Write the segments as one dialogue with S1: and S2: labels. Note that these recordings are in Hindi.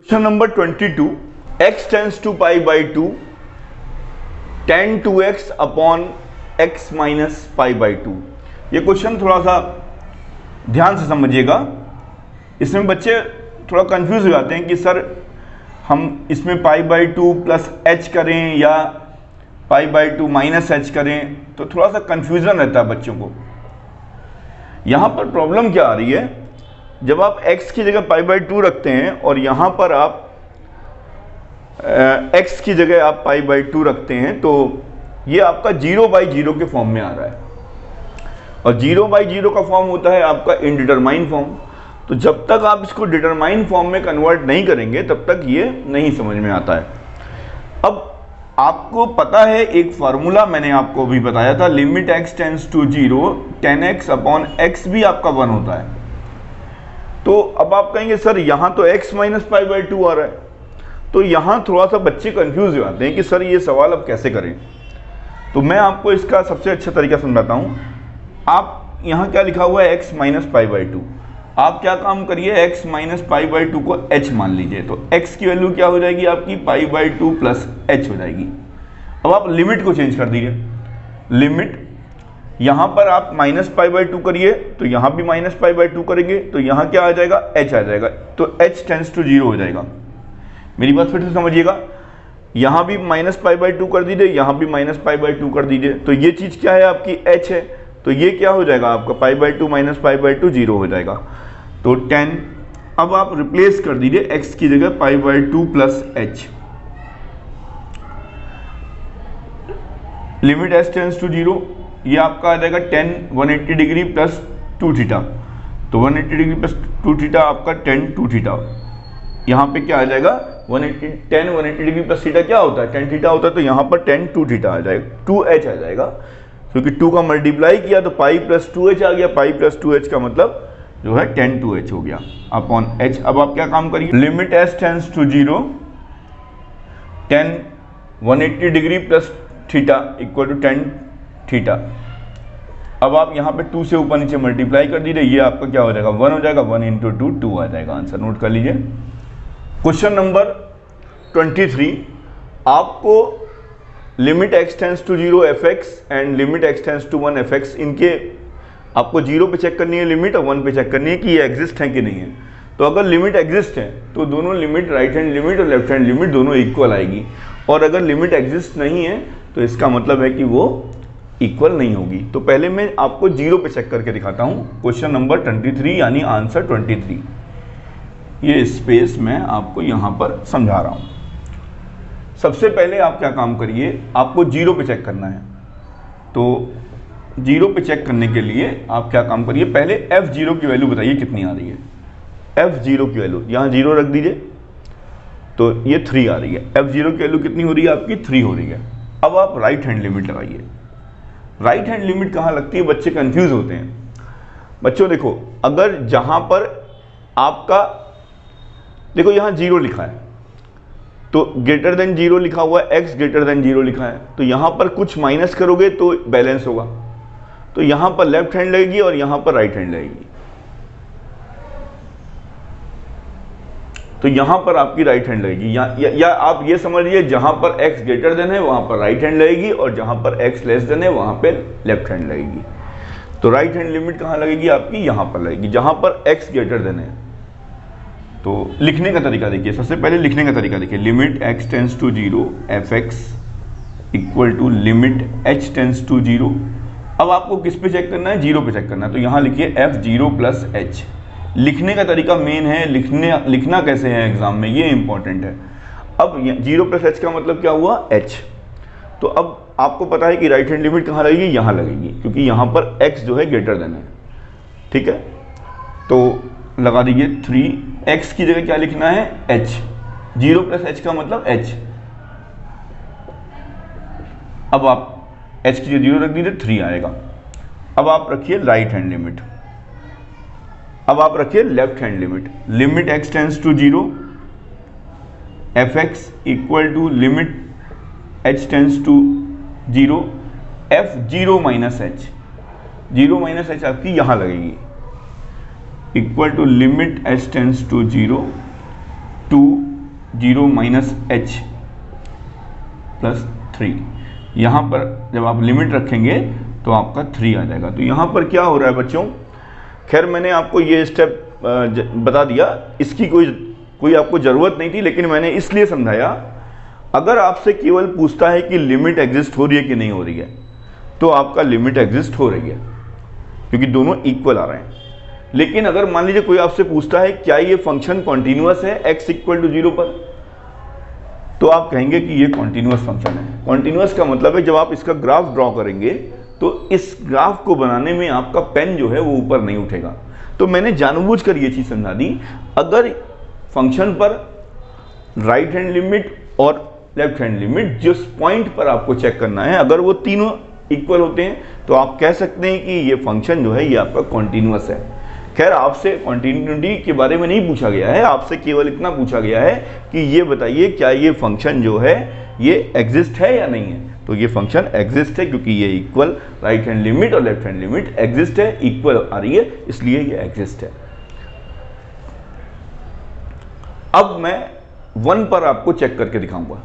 S1: Question number 22, x tends to pi by 2 tan 2x upon x minus pi by 2। ये क्वेश्चन थोड़ा सा ध्यान से समझिएगा, इसमें बच्चे थोड़ा कंफ्यूज हो जाते हैं कि सर हम इसमें पाई बाई 2 प्लस एच करें या पाई बाई 2 माइनस एच करें, तो थोड़ा सा कंफ्यूजन रहता है बच्चों को। यहाँ पर प्रॉब्लम क्या आ रही है, जब आप x की जगह पाई बाई 2 रखते हैं और यहाँ पर आप x की जगह आप पाई बाई 2 रखते हैं, तो ये आपका 0/0 के फॉर्म में आ रहा है और 0/0 का फॉर्म होता है आपका इनडिटरमाइन फॉर्म। तो जब तक आप इसको डिटरमाइन फॉर्म में कन्वर्ट नहीं करेंगे तब तक ये नहीं समझ में आता है। अब आपको पता है एक फार्मूला मैंने आपको अभी बताया था, limit x tends to 0 tan x upon x भी आपका 1 होता है। तो अब आप कहेंगे सर यहाँ तो x माइनस पाई बाई 2 आ रहा है, तो यहाँ थोड़ा सा बच्चे कंफ्यूज हो जाते हैं कि सर ये सवाल अब कैसे करें। तो मैं आपको इसका सबसे अच्छा तरीका समझाता हूँ। आप यहाँ क्या लिखा हुआ है, x माइनस पाई बाई 2। आप क्या काम करिए, x माइनस पाई बाई 2 को h मान लीजिए, तो x की वैल्यू क्या हो जाएगी आपकी, पाई बाई 2 प्लस h हो जाएगी। अब आप लिमिट को चेंज कर दीजिए, लिमिट यहाँ पर आप माइनस पाई बाई 2 करिए तो यहाँ भी माइनस पाई बाई 2 करेंगे तो यहाँ क्या आ जाएगा, h आ जाएगा, तो h टेंस टू 0 हो जाएगा। मेरी बात फिर से समझिएगा, यहाँ भी माइनस पाई बाई 2 कर दीजिए, यहाँ भी माइनस पाई बाई 2 कर दीजिए, तो ये चीज़ क्या है आपकी h है, तो ये क्या हो जाएगा आपका पाई बाई 2 माइनस पाई बाई 2 0 हो जाएगा। तो 10, अब आप रिप्लेस कर दीजिए x की जगह pi by 2 plus h, limit s tends to 0, ये आपका आ जाएगा 10 180 डिग्री प्लस 2 थीटा, तो 180 डिग्री प्लस 2 थीटा आपका 10 2 थीटा। यहाँ पे क्या आ जाएगा, 10 180 डिग्री प्लस थीटा क्या होता है, 10 थीटा होता है, तो यहाँ पर 10 2 थीटा आ जाएगा, 2h आ जाएगा, क्योंकि 2 का मल्टीप्लाई किया तो पाई प्लस 2h आ गया, पाई प्लस 2h का मतलब जो है 10 2h हो गया अपॉन h। अब आप क्या काम करिए, limit s tends to 0 10 180 degree plus theta equal to 10 theta. अब आप यहाँ पे 2 से ऊपर नीचे मल्टीप्लाई कर दीजिए, ये आपका क्या हो जाएगा, 1 हो जाएगा, 1 इंटू 2 2 आ जाएगा, आंसर नोट कर लीजिए। क्वेश्चन नंबर 23, आपको limit x tends to 0 fx and limit x tends to 1 fx, इनके आपको 0 पे चेक करनी है लिमिट और 1 पे चेक करनी है कि ये एग्जिस्ट है कि नहीं है। तो अगर लिमिट एग्जिस्ट है तो दोनों लिमिट, राइट हैंड लिमिट और लेफ्ट हैंड लिमिट दोनों इक्वल आएगी, और अगर लिमिट एग्जिस्ट नहीं है तो इसका मतलब है कि वो इक्वल नहीं होगी। तो पहले मैं आपको 0 पे चेक करके दिखाता हूँ। क्वेश्चन नंबर 23 यानी आंसर 23, ये स्पेस मैं आपको यहाँ पर समझा रहा हूँ। सबसे पहले आप क्या काम करिए, आपको 0 पे चेक करना है, तो 0 पे चेक करने के लिए आप क्या काम करिए, पहले f0 की वैल्यू बताइए कितनी आ रही है। f0 की वैल्यू यहाँ 0 रख दीजिए, तो ये 3 आ रही है। f0 की वैल्यू कितनी हो रही है आपकी, 3 हो रही है। अब आप राइट हैंड लिमिट लगाइए। राइट हैंड लिमिट कहाँ लगती है, बच्चे कंफ्यूज होते हैं। बच्चों देखो, अगर जहाँ पर आपका देखो यहाँ 0 लिखा है तो ग्रेटर देन 0 लिखा हुआ है, x ग्रेटर देन 0 लिखा है, तो यहाँ पर कुछ माइनस करोगे तो बैलेंस होगा, तो यहाँ पर लेफ्ट हैंड लगेगी और यहाँ पर राइट हैंड लगेगी, तो यहाँ पर आपकी राइट हैंड लगेगी। या आप ये समझ लीजिए, जहाँ पर x ग्रेटर देन है वहाँ पर राइट हैंड लगेगी और जहाँ पर x लेस देन है वहाँ पर लेफ्ट हैंड लगेगी। तो राइट हैंड लिमिट कहाँ लगेगी आपकी, यहाँ पर लगेगी जहाँ पर x ग्रेटर देन है। तो लिखने का तरीका देखिए, सबसे पहले लिखने का तरीका देखिए, limit x tends to 0 fx equal to limit h tends to 0। अब आपको किस पे चेक करना है, 0 पे चेक करना है, तो यहाँ लिखिए f0 प्लस h। लिखने का तरीका मेन है, लिखना कैसे है एग्जाम में ये इंपॉर्टेंट है। अब 0 प्लस h का मतलब क्या हुआ, h। तो अब आपको पता है कि राइट हैंड लिमिट कहाँ लगेगी, यहाँ लगेगी, क्योंकि यहाँ पर x जो है ग्रेटर देन है, ठीक है। तो लगा दीजिए 3, x की जगह क्या लिखना है, h। 0 प्लस h का मतलब h। अब आप h की जगह 0 रख दीजिए, 3 आएगा। अब आप रखिए राइट हैंड लिमिट, अब आप रखिए left hand limit, limit x tends to 0 fx equal to limit h tends to 0 f0 minus h। 0 minus h आपकी यहाँ लगेगी, equal to limit h tends to 0 two 0 minus h plus 3। यहाँ पर जब आप लिमिट रखेंगे तो आपका 3 आ जाएगा। तो यहाँ पर क्या हो रहा है बच्चों, खैर मैंने आपको ये स्टेप बता दिया, इसकी कोई आपको ज़रूरत नहीं थी, लेकिन मैंने इसलिए समझाया अगर आपसे केवल पूछता है कि लिमिट एग्जिस्ट हो रही है कि नहीं हो रही है, तो आपका लिमिट एग्जिस्ट हो रही है क्योंकि दोनों इक्वल आ रहे हैं। लेकिन अगर मान लीजिए कोई आपसे पूछता है क्या ये फंक्शन कॉन्टिन्यूअस है x इक्वल टू 0 पर, तो आप कहेंगे कि ये कॉन्टिन्यूअस फंक्शन है। कॉन्टिन्यूअस का मतलब है जब आप इसका ग्राफ ड्रॉ करेंगे तो इस ग्राफ को बनाने में आपका पेन जो है वो ऊपर नहीं उठेगा। तो मैंने जानबूझकर ये चीज़ समझा दी, अगर फंक्शन पर राइट हैंड लिमिट और लेफ्ट हैंड लिमिट जिस पॉइंट पर आपको चेक करना है, अगर वो तीनों इक्वल होते हैं तो आप कह सकते हैं कि ये फंक्शन जो है ये आपका कॉन्टिन्यूअस है। खैर आपसे कॉन्टिन्यूटी के बारे में नहीं पूछा गया है, आपसे केवल इतना पूछा गया है कि ये बताइए क्या ये फंक्शन जो है ये एग्जिस्ट है या नहीं है। तो ये फंक्शन एग्जिस्ट है क्योंकि ये इक्वल राइट हैंड लिमिट और लेफ्ट हैंड लिमिट एग्जिस्ट है, इक्वल आ रही है, इसलिए ये एग्जिस्ट है। अब मैं 1 पर आपको चेक करके दिखाऊंगा।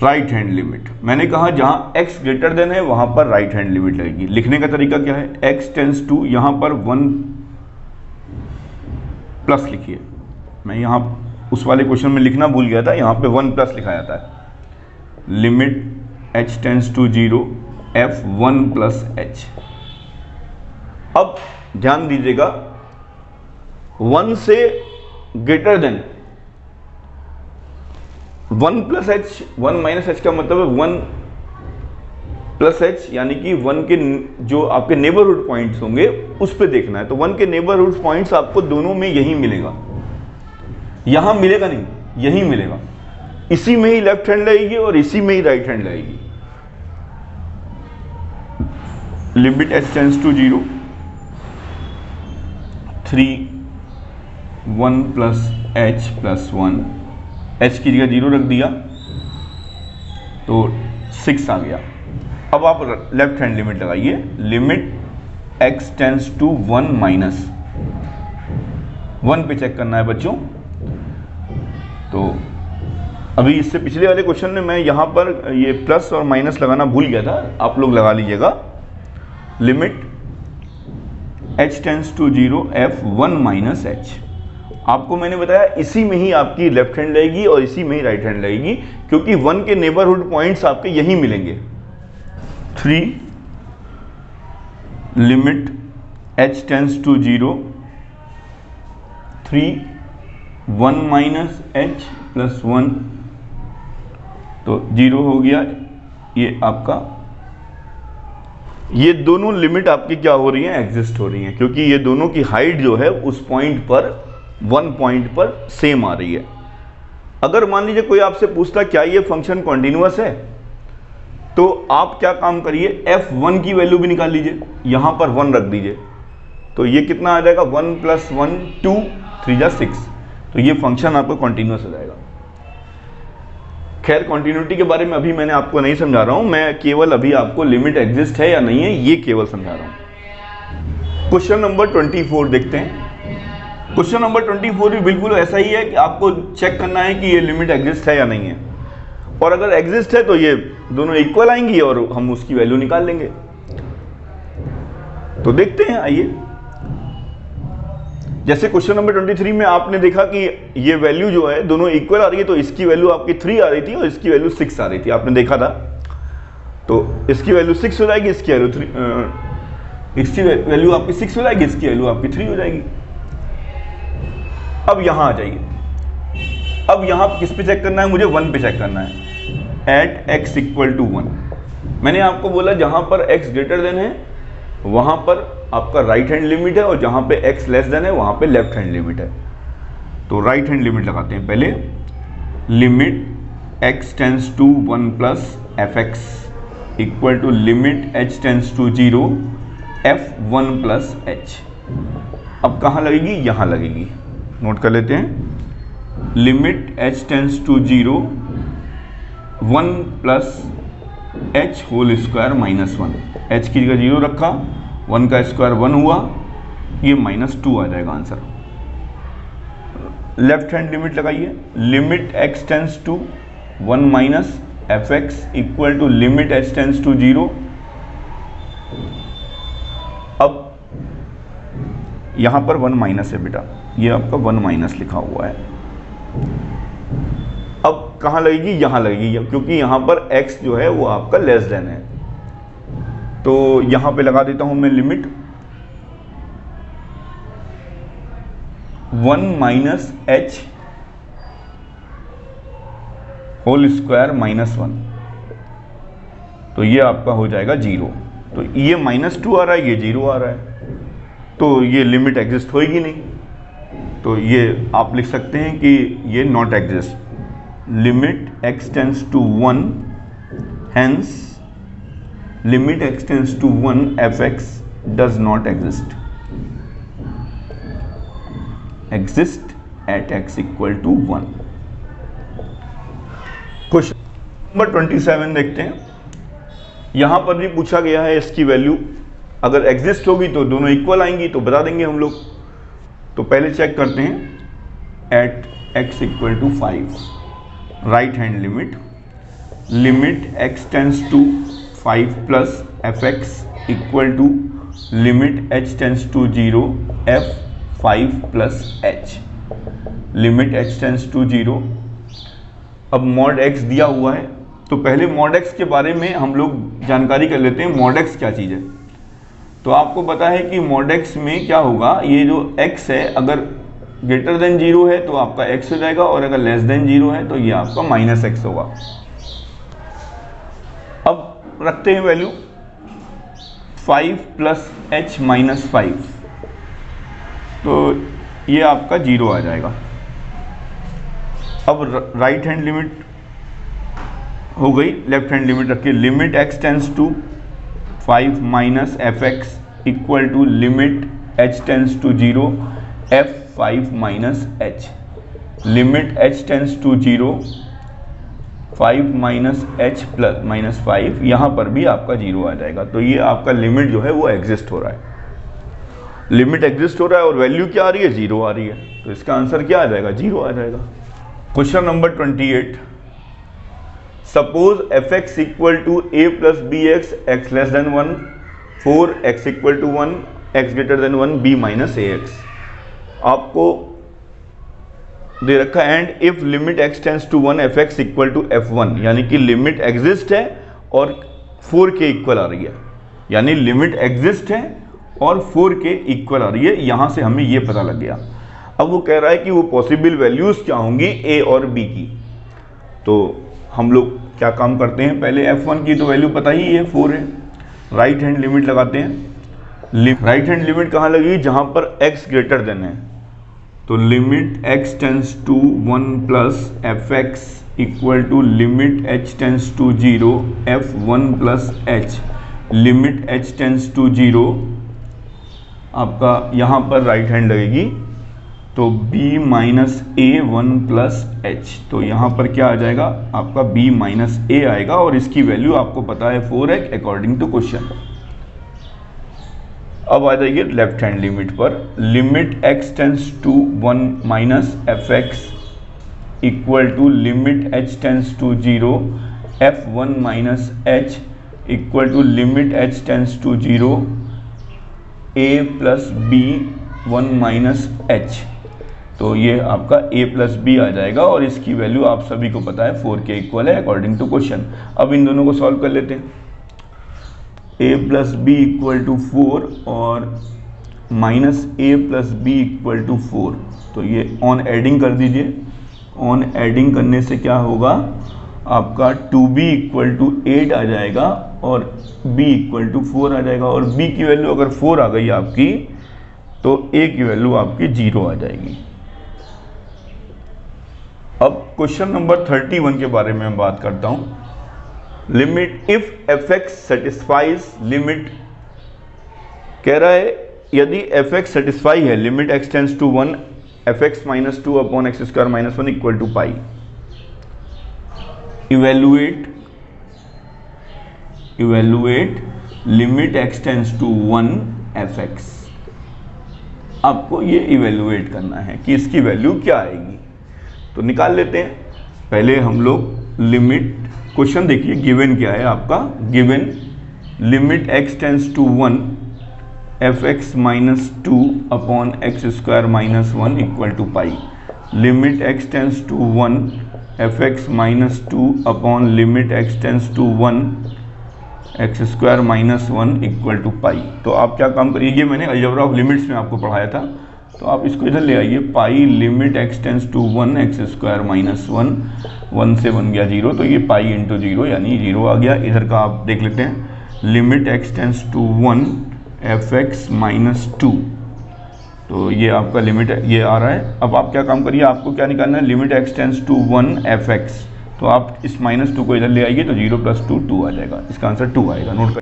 S1: राइट हैंड लिमिट, मैंने कहा जहां x ग्रेटर देन है वहां पर राइट हैंड लिमिट लगेगी। लिखने का तरीका क्या है, x टेंस टू, यहां पर 1 प्लस लिखिए। मैं यहां उस वाले क्वेश्चन में लिखना भूल गया था, यहां पे 1 प्लस लिखा जाता है। Limit h tends to 0 f 1 plus h। अब ध्यान दीजिएगा 1 से greater than 1 plus h, 1 minus h का मतलब है 1 प्लस एच, यानी कि 1 के जो आपके नेबरहुड पॉइंट्स होंगे उस पे देखना है। तो 1 के नेबरहुड पॉइंट्स आपको दोनों में यही मिलेगा, यहां मिलेगा नहीं, यही मिलेगा। इसी में ही लेफ्ट हैंड लगेगी और इसी में ही राइट हैंड लगेगी। Limit h tends to 0 3 1 plus h plus 1, h की जगह 0 रख दिया तो 6 आ गया। अब आप लेफ्ट हैंड लिमिट लगाइए, limit x tends to 1 minus 1 पे चेक करना है बच्चों। तो अभी इससे पिछले वाले क्वेश्चन में मैं यहां पर ये प्लस और माइनस लगाना भूल गया था, आप लोग लगा लीजिएगा। Limit h tends to 0 f 1 minus h, आपको मैंने बताया इसी में ही आपकी लेफ्ट हैंड लगेगी और इसी में ही राइट हैंड लगेगी, क्योंकि 1 के नेबरहुड पॉइंट्स आपके यही मिलेंगे। 3 limit h tends to 0 3 1 minus h plus 1, तो 0 हो गया। ये आपका, ये दोनों लिमिट आपकी क्या हो रही हैं, एग्जिस्ट हो रही हैं, क्योंकि ये दोनों की हाइट जो है उस पॉइंट पर 1 पॉइंट पर सेम आ रही है। अगर मान लीजिए कोई आपसे पूछता क्या ये फंक्शन कॉन्टिन्यूअस है, तो आप क्या काम करिए, f1 की वैल्यू भी निकाल लीजिए, यहां पर 1 रख दीजिए, तो ये कितना आ जाएगा 1 प्लस 1 2 3 जा 6, तो ये फंक्शन आपका कॉन्टिन्यूअस हो जाएगा। खैर कॉन्टिन्यूटी के बारे में अभी मैंने आपको नहीं समझा रहा हूं, मैं केवल अभी आपको लिमिट एग्जिस्ट है या नहीं है ये केवल समझा रहा हूं। क्वेश्चन नंबर 24 देखते हैं। क्वेश्चन नंबर 24 भी बिल्कुल ऐसा ही है कि आपको चेक करना है कि ये लिमिट एग्जिस्ट है या नहीं है, और अगर एग्जिस्ट है तो ये दोनों इक्वल आएंगी और हम उसकी वैल्यू निकाल लेंगे। तो देखते हैं, आइए। जैसे क्वेश्चन नंबर 23 में आपने देखा कि ये वैल्यू जो है दोनों इक्वल आ रही है, तो इसकी वैल्यू आपकी 3 आ रही थी और इसकी वैल्यू 6 आ रही थी, आपने देखा था। तो इसकी वैल्यू 6 हो जाएगी, इसकी वैल्यू 3, इसकी वैल्यू आपकी 6 हो जाएगी, इसकी वैल्यू आपकी 3 हो जाएगी। अब यहां आ जाइए, अब यहां किस पे चेक करना है, मुझे 1 पे चेक करना है। एट x इक्वल टू 1, मैंने आपको बोला जहां पर x ग्रेटर देन है वहां पर आपका राइट हैंड लिमिट है, और जहां पे x लेस देन है वहां पे लेफ्ट हैंड लिमिट है। तो राइट हैंड लिमिट लगाते हैं पहले। Limit x tends to 1 plus fx equal to limit h tends to 0 f 1 plus h। अब कहां लगेगी, यहां लगेगी, नोट कर लेते हैं। Limit h tends to 0 1 plus h whole square minus 1, h की जगह 0 रखा, 1 का स्क्वायर 1 हुआ, ये -2 आ जाएगा आंसर। लेफ्ट हैंड लिमिट लगाइए, limit x tends to 1 minus f x equal to limit h tends to 0। अब यहां पर 1 माइनस है बेटा, ये आपका 1 माइनस लिखा हुआ है। अब कहां लगेगी? यहां लगेगी, क्योंकि यहां पर x जो है वो आपका लेस देन है। तो यहां पे लगा देता हूं मैं limit 1 minus h whole square -1, तो ये आपका हो जाएगा 0। तो ये -2 आ रहा है, ये 0 आ रहा है, तो ये लिमिट एग्जिस्ट होएगी नहीं। तो ये आप लिख सकते हैं कि ये not exist. Limit x tends to 1, hence limit x tends to 1 fx does not exist at x equal to 1। Question number 27 देखते हैं। यहां पर भी पूछा गया है इसकी वैल्यू अगर एग्जिस्ट होगी तो दोनों इक्वल आएंगी, तो बता देंगे हम लोग। तो पहले चेक करते हैं at x equal to 5, right hand limit, limit x tends to 5 plus f x equal to limit h tends to 0 f 5 plus h, limit h tends to 0। अब मॉड x दिया हुआ है, तो पहले मॉड x के बारे में हम लोग जानकारी कर लेते हैं। मॉड x क्या चीज़ है? तो आपको पता है कि मॉड x में क्या होगा, ये जो x है अगर ग्रेटर देन 0 है तो आपका x हो जाएगा, और अगर लेस देन 0 है तो ये आपका -x होगा। अब रखते हैं वैल्यू 5 प्लस h माइनस 5, तो ये आपका 0 आ जाएगा। अब राइट हैंड लिमिट हो गई, लेफ्ट हैंड लिमिट रखिए, limit x tends to 5 minus f x equal to limit h tends to 0 f 5 minus h, limit h tends to 0 5 minus h plus -5, यहाँ पर भी आपका 0 आ जाएगा। तो ये आपका लिमिट जो है वो एग्जिस्ट हो रहा है, लिमिट एग्जिस्ट हो रहा है और वैल्यू क्या आ रही है? 0 आ रही है। तो इसका आंसर क्या आ जाएगा? 0 आ जाएगा। Question number 28, suppose f x equal to a plus b x, x less than 1, 4 x equal to 1, x greater than 1, b minus a x. आपको दे रखा है and if limit x tends to 1 f x equal to f1, यानी कि लिमिट एग्जिस्ट है और 4 के इक्वल आ रही है, यानी लिमिट एग्जिस्ट है और 4 के इक्वल आ रही है। यहां से हमें यह पता लग गया। अब वो कह रहा है कि वो पॉसिबल वैल्यूज क्या होंगी a और b की। तो हम लोग क्या काम करते हैं, पहले f1 की तो वैल्यू पता ही है 4 है, राइट हैंड लिमिट लगाते हैं। राइट हैंड लिमिट कहाँ लगेगी? जहां पर x ग्रेटर देन है, तो limit x tends to 1 plus f x equal to limit h tends to 0 f 1 plus h, limit h tends to 0 आपका यहाँ पर राइट हैंड लगेगी, तो b minus a 1 plus h, तो यहाँ पर क्या आ जाएगा आपका b माइनस ए आएगा, और इसकी वैल्यू आपको पता है 4 है अकॉर्डिंग टू क्वेश्चन। अब आ जाइए लेफ्ट हैंड लिमिट पर, limit x tends to 1 minus f x equal to limit h tends to 0 f 1 minus h equal to limit h tends to 0 a plus b 1 minus h, तो ये आपका a प्लस बी आ जाएगा, और इसकी वैल्यू आप सभी को पता है 4 के इक्वल है अकॉर्डिंग टू क्वेश्चन। अब इन दोनों को सॉल्व कर लेते हैं, a plus b equal to 4 और minus a plus b equal to 4, तो ये ऑन एडिंग कर दीजिए। ऑन एडिंग करने से क्या होगा आपका 2b इक्वल टू 8 आ जाएगा और b इक्वल टू 4 आ जाएगा, और b की वैल्यू अगर 4 आ गई आपकी तो a की वैल्यू आपकी 0 आ जाएगी। अब क्वेश्चन नंबर 31 के बारे में मैं बात करता हूं। Limit if f x satisfies limit, कह रहा है यदि एफ एक्स सेटिस्फाई है limit x tends to 1 f x minus 2 upon x square minus 1 equal to pi, evaluate limit x tends to 1 f x, आपको ये इवेल्युएट करना है कि इसकी वैल्यू क्या आएगी। तो निकाल लेते हैं। पहले हम लोग लिमिट, क्वेश्चन देखिए गिवन क्या है आपका, given limit x tends to 1 fx minus 2 upon x square minus 1 equal to pi. Limit x tends to 1 fx minus 2 upon limit x tends to 1 x square minus 1 equal to pi. तो आप क्या काम करिए, ये मैंने अलजेब्रा ऑफ लिमिट्स में आपको पढ़ाया था, तो आप इसको इधर ले आइए। Pi limit x tends to 1 x square minus 1, 1 से बन गया 0, तो ये पाई इंटू 0 यानी 0 आ गया। इधर का आप देख लेते हैं, limit x tends to 1 fx minus 2, तो ये आपका लिमिट ये आ रहा है। अब आप क्या काम करिए, आपको क्या निकालना है, limit x tends to 1 fx, तो आप इस -2 को इधर ले आइए तो 0 + 2 2 आ जाएगा। इसका आंसर 2 आएगा। नोट कर